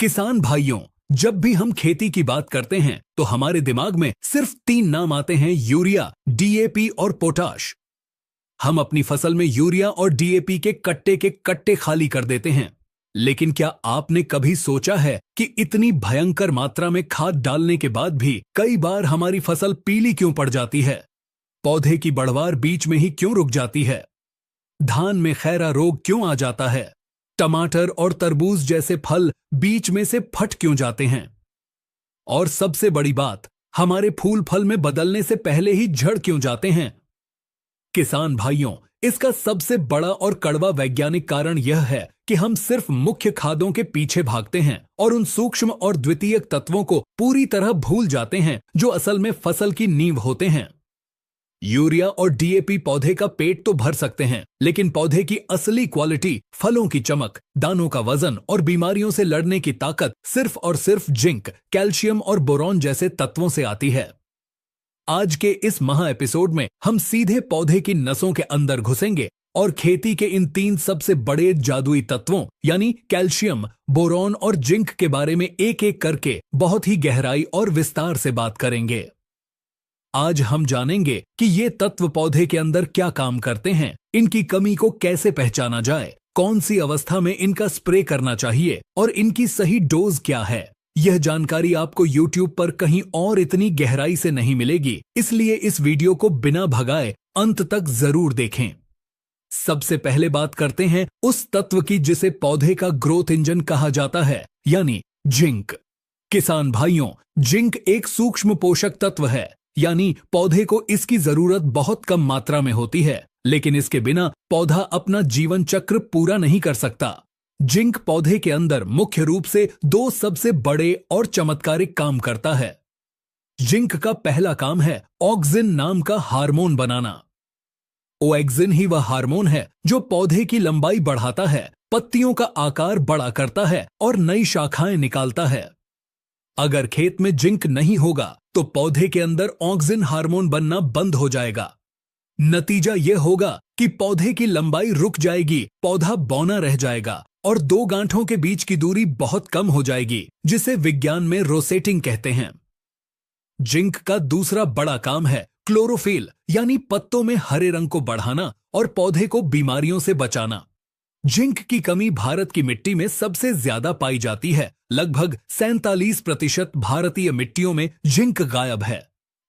किसान भाइयों, जब भी हम खेती की बात करते हैं तो हमारे दिमाग में सिर्फ 3 नाम आते हैं: यूरिया, डीएपी और पोटाश। हम अपनी फसल में यूरिया और डीएपी के कट्टे खाली कर देते हैं। लेकिन क्या आपने कभी सोचा है कि इतनी भयंकर मात्रा में खाद डालने के बाद भी कई बार हमारी फसल पीली क्यों पड़ जाती है? पौधे की बढ़वार बीच में ही क्यों रुक जाती है? धान में खैरा रोग क्यों आ जाता है? टमाटर और तरबूज जैसे फल बीच में से फट क्यों जाते हैं? और सबसे बड़ी बात, हमारे फूल फल में बदलने से पहले ही झड़ क्यों जाते हैं? किसान भाइयों, इसका सबसे बड़ा और कड़वा वैज्ञानिक कारण यह है कि हम सिर्फ मुख्य खादों के पीछे भागते हैं और उन सूक्ष्म और द्वितीयक तत्वों को पूरी तरह भूल जाते हैं जो असल में फसल की नींव होते हैं। यूरिया और डीएपी पौधे का पेट तो भर सकते हैं, लेकिन पौधे की असली क्वालिटी, फलों की चमक, दानों का वजन और बीमारियों से लड़ने की ताकत सिर्फ और सिर्फ जिंक, कैल्शियम और बोरॉन जैसे तत्वों से आती है। आज के इस महा एपिसोड में हम सीधे पौधे की नसों के अंदर घुसेंगे और खेती के इन 3 सबसे बड़े जादुई तत्वों यानी कैल्शियम, बोरॉन और जिंक के बारे में एक एक करके बहुत ही गहराई और विस्तार से बात करेंगे। आज हम जानेंगे कि ये तत्व पौधे के अंदर क्या काम करते हैं, इनकी कमी को कैसे पहचाना जाए, कौन सी अवस्था में इनका स्प्रे करना चाहिए और इनकी सही डोज क्या है। यह जानकारी आपको YouTube पर कहीं और इतनी गहराई से नहीं मिलेगी, इसलिए इस वीडियो को बिना भगाए अंत तक जरूर देखें। सबसे पहले बात करते हैं उस तत्व की जिसे पौधे का ग्रोथ इंजन कहा जाता है, यानी जिंक। किसान भाइयों, जिंक एक सूक्ष्म पोषक तत्व है, यानी पौधे को इसकी जरूरत बहुत कम मात्रा में होती है, लेकिन इसके बिना पौधा अपना जीवन चक्र पूरा नहीं कर सकता। जिंक पौधे के अंदर मुख्य रूप से 2 सबसे बड़े और चमत्कारिक काम करता है। जिंक का पहला काम है ऑक्सिन नाम का हार्मोन बनाना। ऑक्सिन ही वह हार्मोन है जो पौधे की लंबाई बढ़ाता है, पत्तियों का आकार बड़ा करता है और नई शाखाएं निकालता है। अगर खेत में जिंक नहीं होगा तो पौधे के अंदर ऑक्सिन हार्मोन बनना बंद हो जाएगा। नतीजा यह होगा कि पौधे की लंबाई रुक जाएगी, पौधा बौना रह जाएगा और 2 गांठों के बीच की दूरी बहुत कम हो जाएगी, जिसे विज्ञान में रोसेटिंग कहते हैं। जिंक का दूसरा बड़ा काम है क्लोरोफिल, यानी पत्तों में हरे रंग को बढ़ाना और पौधे को बीमारियों से बचाना। जिंक की कमी भारत की मिट्टी में सबसे ज्यादा पाई जाती है। लगभग 47% भारतीय मिट्टियों में जिंक गायब है।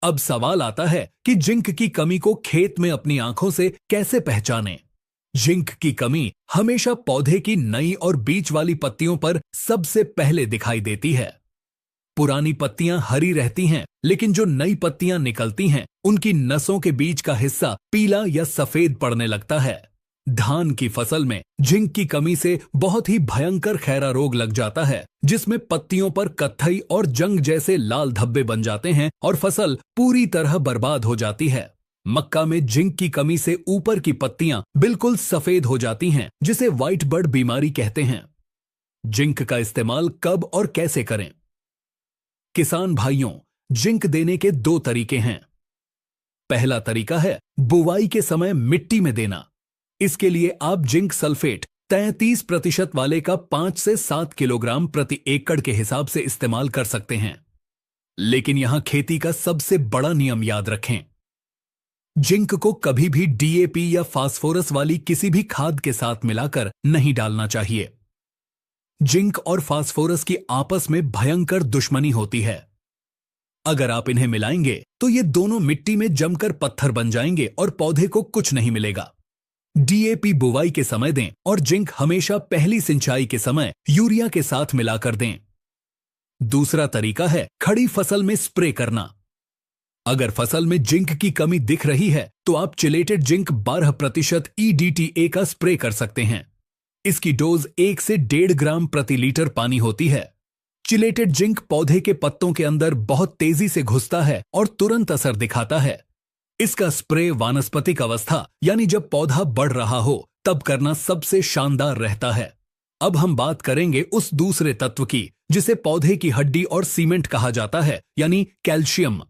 अब सवाल आता है कि जिंक की कमी को खेत में अपनी आंखों से कैसे पहचानें? जिंक की कमी हमेशा पौधे की नई और बीच वाली पत्तियों पर सबसे पहले दिखाई देती है। पुरानी पत्तियां हरी रहती हैं, लेकिन जो नई पत्तियां निकलती हैं, उनकी नसों के बीच का हिस्सा पीला या सफेद पड़ने लगता है। धान की फसल में जिंक की कमी से बहुत ही भयंकर खैरा रोग लग जाता है, जिसमें पत्तियों पर कत्थई और जंग जैसे लाल धब्बे बन जाते हैं और फसल पूरी तरह बर्बाद हो जाती है। मक्का में जिंक की कमी से ऊपर की पत्तियां बिल्कुल सफेद हो जाती हैं, जिसे व्हाइट बर्ड बीमारी कहते हैं। जिंक का इस्तेमाल कब और कैसे करें? किसान भाइयों, जिंक देने के 2 तरीके हैं। पहला तरीका है बुवाई के समय मिट्टी में देना। इसके लिए आप जिंक सल्फेट 33% वाले का 5 से 7 किलोग्राम प्रति एकड़ के हिसाब से इस्तेमाल कर सकते हैं। लेकिन यहां खेती का सबसे बड़ा नियम याद रखें। जिंक को कभी भी डीएपी या फास्फोरस वाली किसी भी खाद के साथ मिलाकर नहीं डालना चाहिए। जिंक और फास्फोरस की आपस में भयंकर दुश्मनी होती है। अगर आप इन्हें मिलाएंगे तो ये दोनों मिट्टी में जमकर पत्थर बन जाएंगे और पौधे को कुछ नहीं मिलेगा। डीएपी बुवाई के समय दें और जिंक हमेशा पहली सिंचाई के समय यूरिया के साथ मिलाकर दें। दूसरा तरीका है खड़ी फसल में स्प्रे करना। अगर फसल में जिंक की कमी दिख रही है तो आप चिलेटेड जिंक 12% EDTA का स्प्रे कर सकते हैं। इसकी डोज 1 से 1.5 ग्राम प्रति लीटर पानी होती है। चिलेटेड जिंक पौधे के पत्तों के अंदर बहुत तेजी से घुसता है और तुरंत असर दिखाता है। इसका स्प्रे वानस्पतिक अवस्था यानी जब पौधा बढ़ रहा हो तब करना सबसे शानदार रहता है। अब हम बात करेंगे उस दूसरे तत्व की जिसे पौधे की हड्डी और सीमेंट कहा जाता है, यानी कैल्शियम।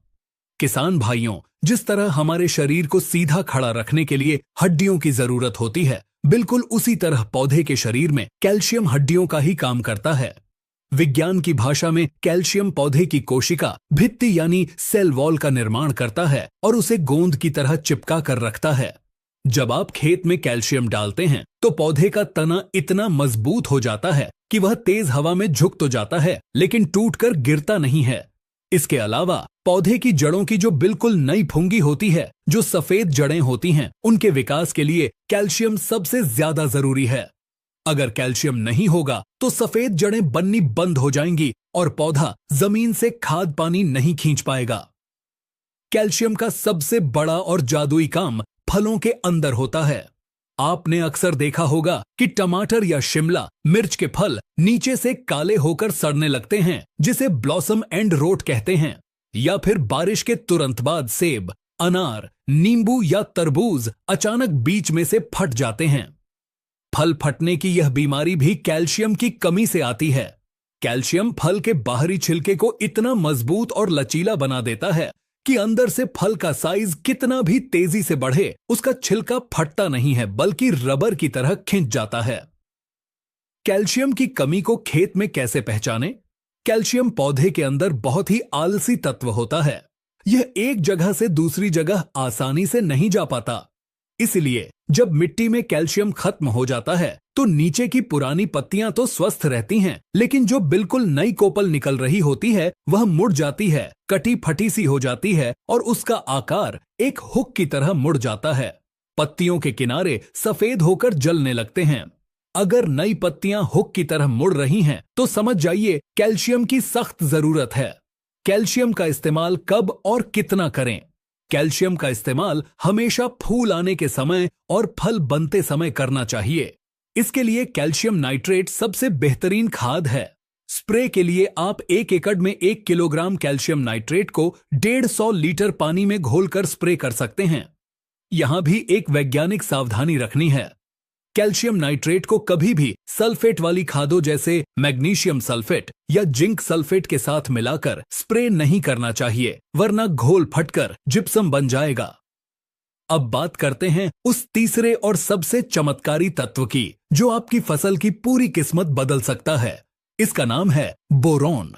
किसान भाइयों, जिस तरह हमारे शरीर को सीधा खड़ा रखने के लिए हड्डियों की जरूरत होती है, बिल्कुल उसी तरह पौधे के शरीर में कैल्शियम हड्डियों का ही काम करता है। विज्ञान की भाषा में कैल्शियम पौधे की कोशिका भित्ति यानी सेल वॉल का निर्माण करता है और उसे गोंद की तरह चिपका कर रखता है। जब आप खेत में कैल्शियम डालते हैं तो पौधे का तना इतना मजबूत हो जाता है कि वह तेज हवा में झुक तो जाता है लेकिन टूटकर गिरता नहीं है। इसके अलावा पौधे की जड़ों की जो बिल्कुल नई फुंगी होती है, जो सफेद जड़ें होती हैं, उनके विकास के लिए कैल्शियम सबसे ज्यादा जरूरी है। अगर कैल्शियम नहीं होगा तो सफेद जड़ें बननी बंद हो जाएंगी और पौधा जमीन से खाद पानी नहीं खींच पाएगा। कैल्शियम का सबसे बड़ा और जादुई काम फलों के अंदर होता है। आपने अक्सर देखा होगा कि टमाटर या शिमला मिर्च के फल नीचे से काले होकर सड़ने लगते हैं, जिसे ब्लॉसम एंड रोट कहते हैं। या फिर बारिश के तुरंत बाद सेब, अनार, नींबू या तरबूज अचानक बीच में से फट जाते हैं। फल फटने की यह बीमारी भी कैल्शियम की कमी से आती है। कैल्शियम फल के बाहरी छिलके को इतना मजबूत और लचीला बना देता है कि अंदर से फल का साइज कितना भी तेजी से बढ़े, उसका छिलका फटता नहीं है बल्कि रबर की तरह खिंच जाता है। कैल्शियम की कमी को खेत में कैसे पहचानें? कैल्शियम पौधे के अंदर बहुत ही आलसी तत्व होता है। यह एक जगह से दूसरी जगह आसानी से नहीं जा पाता। इसलिए जब मिट्टी में कैल्शियम खत्म हो जाता है तो नीचे की पुरानी पत्तियां तो स्वस्थ रहती हैं, लेकिन जो बिल्कुल नई कोपल निकल रही होती है वह मुड़ जाती है, कटी फटी सी हो जाती है और उसका आकार एक हुक की तरह मुड़ जाता है। पत्तियों के किनारे सफेद होकर जलने लगते हैं। अगर नई पत्तियां हुक की तरह मुड़ रही हैं तो समझ जाइए कैल्शियम की सख्त जरूरत है। कैल्शियम का इस्तेमाल कब और कितना करें? कैल्शियम का इस्तेमाल हमेशा फूल आने के समय और फल बनते समय करना चाहिए। इसके लिए कैल्शियम नाइट्रेट सबसे बेहतरीन खाद है। स्प्रे के लिए आप 1 एकड़ में 1 किलोग्राम कैल्शियम नाइट्रेट को 150 लीटर पानी में घोलकर स्प्रे कर सकते हैं। यहां भी एक वैज्ञानिक सावधानी रखनी है। कैल्शियम नाइट्रेट को कभी भी सल्फेट वाली खादों जैसे मैग्नीशियम सल्फेट या जिंक सल्फेट के साथ मिलाकर स्प्रे नहीं करना चाहिए, वरना घोल फटकर जिप्सम बन जाएगा। अब बात करते हैं उस तीसरे और सबसे चमत्कारी तत्व की जो आपकी फसल की पूरी किस्मत बदल सकता है। इसका नाम है बोरॉन।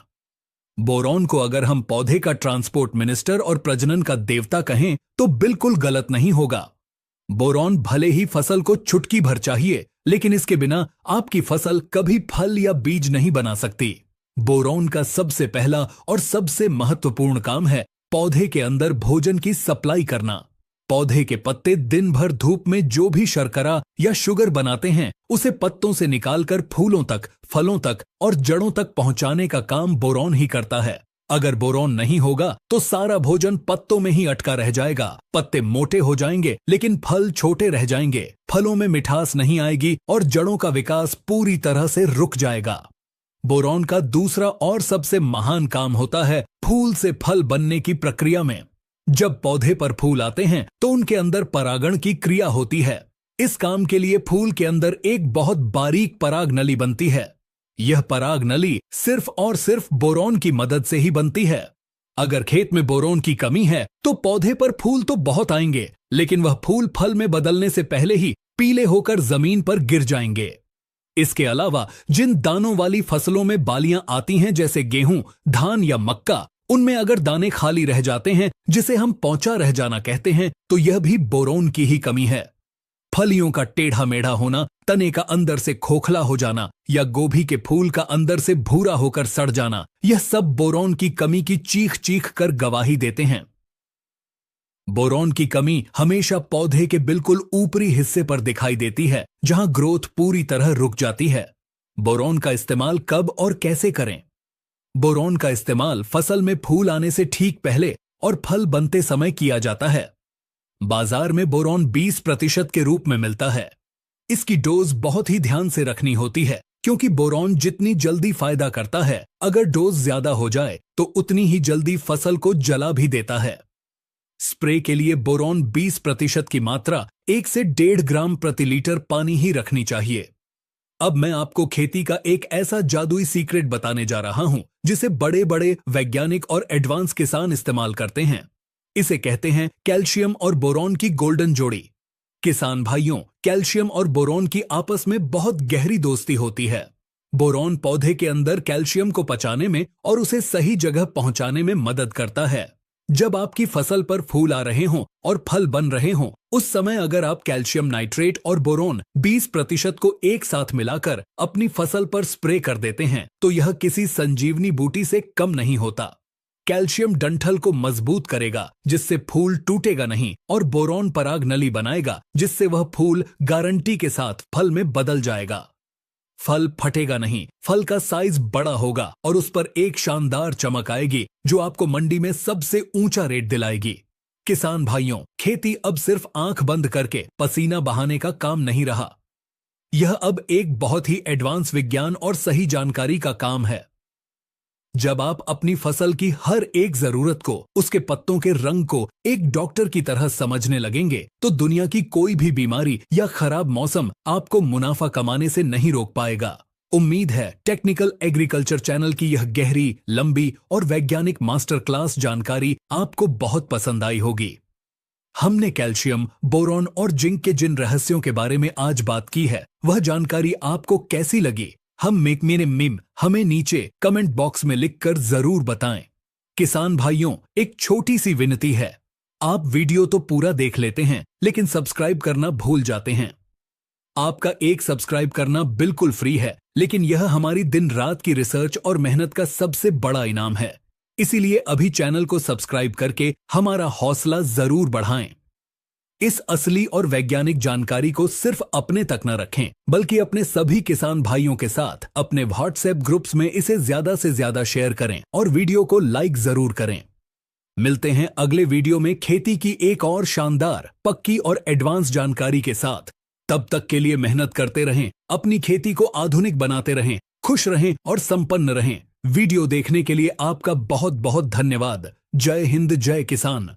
बोरॉन को अगर हम पौधे का ट्रांसपोर्ट मिनिस्टर और प्रजनन का देवता कहें तो बिल्कुल गलत नहीं होगा। बोरॉन भले ही फसल को चुटकी भर चाहिए, लेकिन इसके बिना आपकी फसल कभी फल या बीज नहीं बना सकती। बोरॉन का सबसे पहला और सबसे महत्वपूर्ण काम है पौधे के अंदर भोजन की सप्लाई करना। पौधे के पत्ते दिन भर धूप में जो भी शर्करा या शुगर बनाते हैं उसे पत्तों से निकालकर फूलों तक, फलों तक और जड़ों तक पहुंचाने का काम बोरॉन ही करता है। अगर बोरॉन नहीं होगा तो सारा भोजन पत्तों में ही अटका रह जाएगा। पत्ते मोटे हो जाएंगे लेकिन फल छोटे रह जाएंगे, फलों में मिठास नहीं आएगी और जड़ों का विकास पूरी तरह से रुक जाएगा। बोरॉन का दूसरा और सबसे महान काम होता है फूल से फल बनने की प्रक्रिया में। जब पौधे पर फूल आते हैं तो उनके अंदर परागण की क्रिया होती है। इस काम के लिए फूल के अंदर एक बहुत बारीक पराग नली बनती है। यह पराग नली सिर्फ और सिर्फ बोरॉन की मदद से ही बनती है। अगर खेत में बोरॉन की कमी है तो पौधे पर फूल तो बहुत आएंगे, लेकिन वह फूल फल में बदलने से पहले ही पीले होकर जमीन पर गिर जाएंगे। इसके अलावा जिन दानों वाली फसलों में बालियां आती हैं जैसे गेहूं, धान या मक्का, उनमें अगर दाने खाली रह जाते हैं जिसे हम पौचा रह जाना कहते हैं, तो यह भी बोरॉन की ही कमी है। फलियों का टेढ़ा मेढ़ा होना, तने का अंदर से खोखला हो जाना या गोभी के फूल का अंदर से भूरा होकर सड़ जाना, यह सब बोरॉन की कमी की चीख चीख कर गवाही देते हैं। बोरॉन की कमी हमेशा पौधे के बिल्कुल ऊपरी हिस्से पर दिखाई देती है, जहां ग्रोथ पूरी तरह रुक जाती है। बोरॉन का इस्तेमाल कब और कैसे करें? बोरॉन का इस्तेमाल फसल में फूल आने से ठीक पहले और फल बनते समय किया जाता है। बाजार में बोरॉन 20% के रूप में मिलता है। इसकी डोज बहुत ही ध्यान से रखनी होती है, क्योंकि बोरॉन जितनी जल्दी फायदा करता है, अगर डोज ज्यादा हो जाए तो उतनी ही जल्दी फसल को जला भी देता है। स्प्रे के लिए बोरॉन 20% की मात्रा 1 से 1.5 ग्राम प्रति लीटर पानी ही रखनी चाहिए। अब मैं आपको खेती का एक ऐसा जादुई सीक्रेट बताने जा रहा हूं जिसे बड़े बड़े वैज्ञानिक और एडवांस किसान इस्तेमाल करते हैं। इसे कहते हैं कैल्शियम और बोरॉन की गोल्डन जोड़ी। किसान भाइयों, कैल्शियम और बोरॉन की आपस में बहुत गहरी दोस्ती होती है। बोरॉन पौधे के अंदर कैल्शियम को पचाने में और उसे सही जगह पहुंचाने में मदद करता है। जब आपकी फसल पर फूल आ रहे हों और फल बन रहे हों, उस समय अगर आप कैल्शियम नाइट्रेट और बोरॉन 20% को एक साथ मिलाकर अपनी फसल पर स्प्रे कर देते हैं तो यह किसी संजीवनी बूटी से कम नहीं होता। कैल्शियम डंठल को मजबूत करेगा जिससे फूल टूटेगा नहीं, और बोरॉन पराग नली बनाएगा जिससे वह फूल गारंटी के साथ फल में बदल जाएगा। फल फटेगा नहीं, फल का साइज बड़ा होगा और उस पर एक शानदार चमक आएगी जो आपको मंडी में सबसे ऊंचा रेट दिलाएगी। किसान भाइयों, खेती अब सिर्फ आंख बंद करके पसीना बहाने का काम नहीं रहा। यह अब एक बहुत ही एडवांस विज्ञान और सही जानकारी का काम है। जब आप अपनी फसल की हर एक जरूरत को, उसके पत्तों के रंग को एक डॉक्टर की तरह समझने लगेंगे तो दुनिया की कोई भी बीमारी या खराब मौसम आपको मुनाफा कमाने से नहीं रोक पाएगा। उम्मीद है टेक्निकल एग्रीकल्चर चैनल की यह गहरी, लंबी और वैज्ञानिक मास्टर क्लास जानकारी आपको बहुत पसंद आई होगी। हमने कैल्शियम, बोरॉन और जिंक के जिन रहस्यों के बारे में आज बात की है, वह जानकारी आपको कैसी लगी हमें नीचे कमेंट बॉक्स में लिखकर जरूर बताएं। किसान भाइयों, एक छोटी सी विनती है, आप वीडियो तो पूरा देख लेते हैं लेकिन सब्सक्राइब करना भूल जाते हैं। आपका एक सब्सक्राइब करना बिल्कुल फ्री है, लेकिन यह हमारी दिन रात की रिसर्च और मेहनत का सबसे बड़ा इनाम है। इसीलिए अभी चैनल को सब्सक्राइब करके हमारा हौसला जरूर बढ़ाएं। इस असली और वैज्ञानिक जानकारी को सिर्फ अपने तक न रखें, बल्कि अपने सभी किसान भाइयों के साथ अपने व्हाट्सएप ग्रुप्स में इसे ज्यादा से ज्यादा शेयर करें और वीडियो को लाइक जरूर करें। मिलते हैं अगले वीडियो में खेती की एक और शानदार, पक्की और एडवांस जानकारी के साथ। तब तक के लिए मेहनत करते रहें, अपनी खेती को आधुनिक बनाते रहें, खुश रहें और संपन्न रहें। वीडियो देखने के लिए आपका बहुत बहुत धन्यवाद। जय हिंद, जय किसान।